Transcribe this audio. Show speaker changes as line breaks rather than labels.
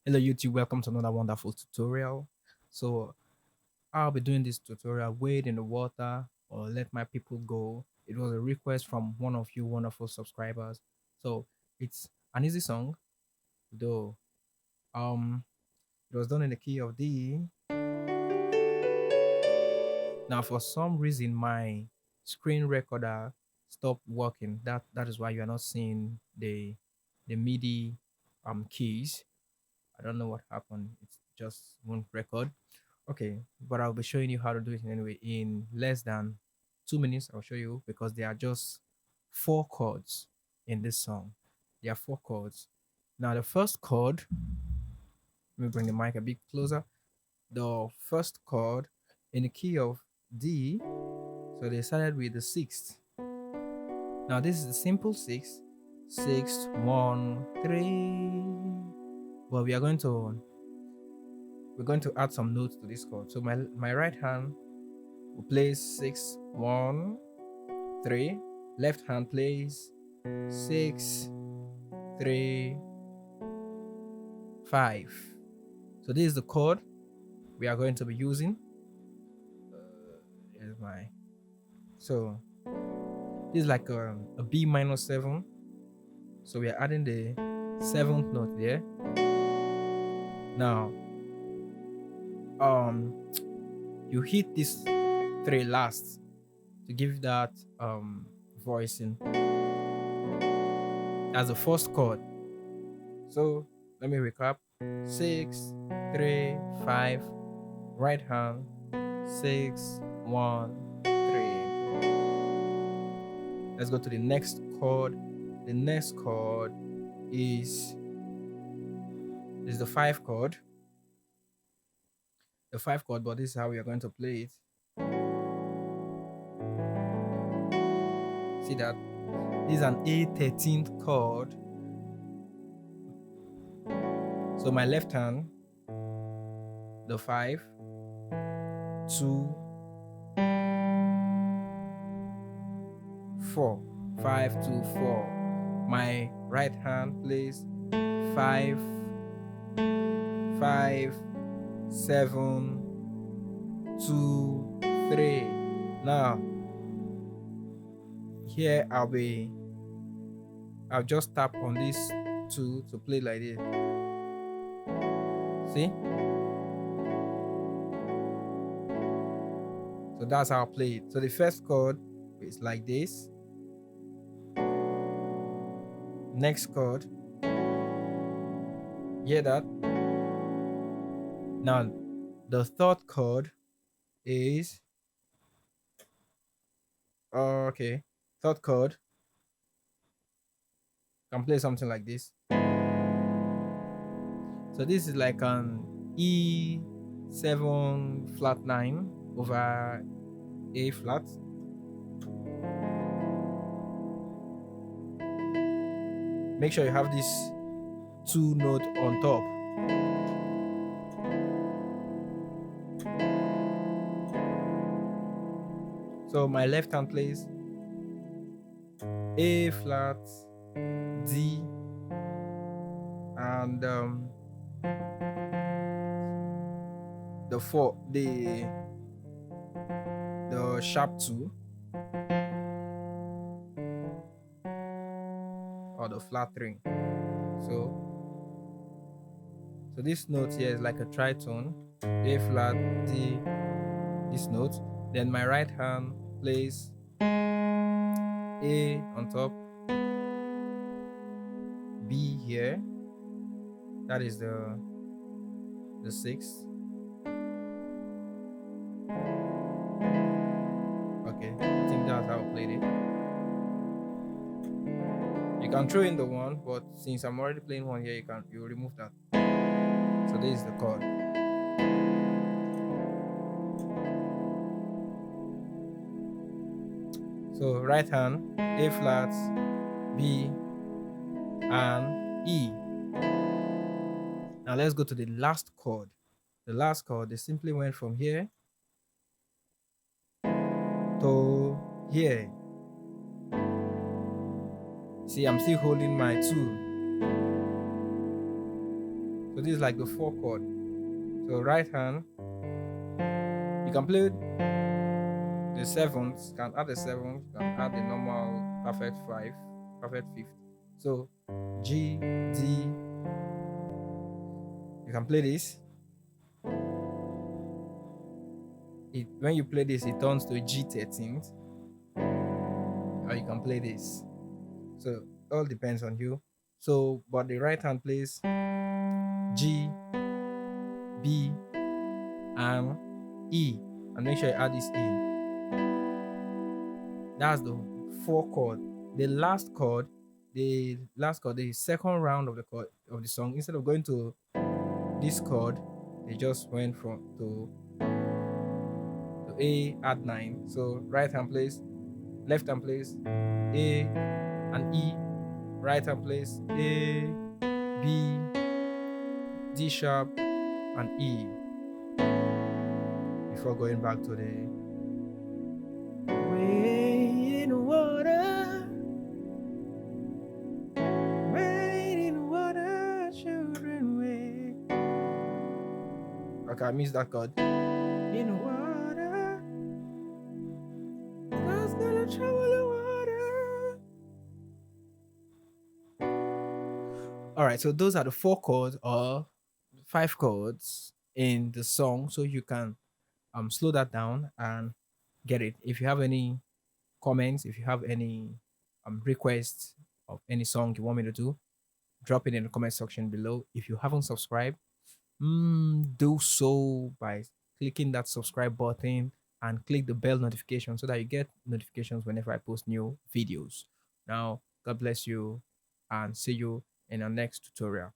Hello YouTube, welcome to another wonderful tutorial. So I'll be doing this tutorial wade in the water or let my people go. It was a request from one of you wonderful subscribers. So it's an easy song, though it was done in the key of D. Now for some reason my screen recorder stopped working. That is why you are not seeing the MIDI keys. I don't know what happened. It's just won't record. Okay, but I'll be showing you how to do it anyway in less than 2 minutes. I'll show you because there are just four chords in this song. There are four chords. Now the first chord, let me bring the mic a bit closer. The first chord in the key of D. So they started with the sixth. Now this is the simple six. Six, one, three. But we're going to add some notes to this chord. So my right hand will play 6 1 3. Left hand plays 6 3 5. So this is the chord we are going to be using. Here's my so this is like a B minor 7. So we are adding the seventh note there. Now you hit this three last to give that voicing. That's the first chord. So let me recap. 6 3 5. Right hand. 6 1 3. Let's go to the next chord. The next chord is the five chord. The five chord, but this is how we are going to play it. See that? This is an A13th chord. So my left hand, the 5 2 4. 5 2 4. My right hand plays 5 5 7 2 3. Now here I'll just tap on this 2 to play like this. See? So that's how I play it. So the first chord is like this. Next chord. Hear that? Now the third chord is okay. Third chord can play something like this. So this is like an E7 flat 9 over A flat. Make sure you have this 2 note on top. So my left hand plays A flat, D, and the sharp 2 or the flat 3. So this note here is like a tritone. A flat, D, this note. Then my right hand plays A on top, B here. That is the sixth. Okay, I think that's how I played it. You can throw in the one, but since I'm already playing one here, you remove that. So this is the chord. So right hand, A flat, B, and E. Now let's go to the last chord. The last chord, they simply went from here to here. See, I'm still holding my 2. So this is like the four chord. So right hand, you can play the seventh, you can add the seventh, you can add the normal perfect five, perfect fifth. So G, D, you can play this. When you play this, it turns to G13th, or you can play this. So all depends on you. So, but the right hand plays G, B, and E, and make sure you add this E. That's the four chord. The last chord, the second round of the chord of the song, instead of going to this chord, they just went from to A, add nine. So right hand plays, left hand plays A and E, right hand plays A, B, D sharp, and E before going back to the way in water, way in water, children way. Okay, I missed that chord. In water, God's gonna trouble the water. All right, so those are the four chords or five chords in the song, so you can slow that down and get it. If you have any comments, if you have any requests of any song you want me to do, drop it in the comment section below. If you haven't subscribed, do so by clicking that subscribe button and click the bell notification so that you get notifications whenever I post new videos. Now, God bless you and see you in our next tutorial.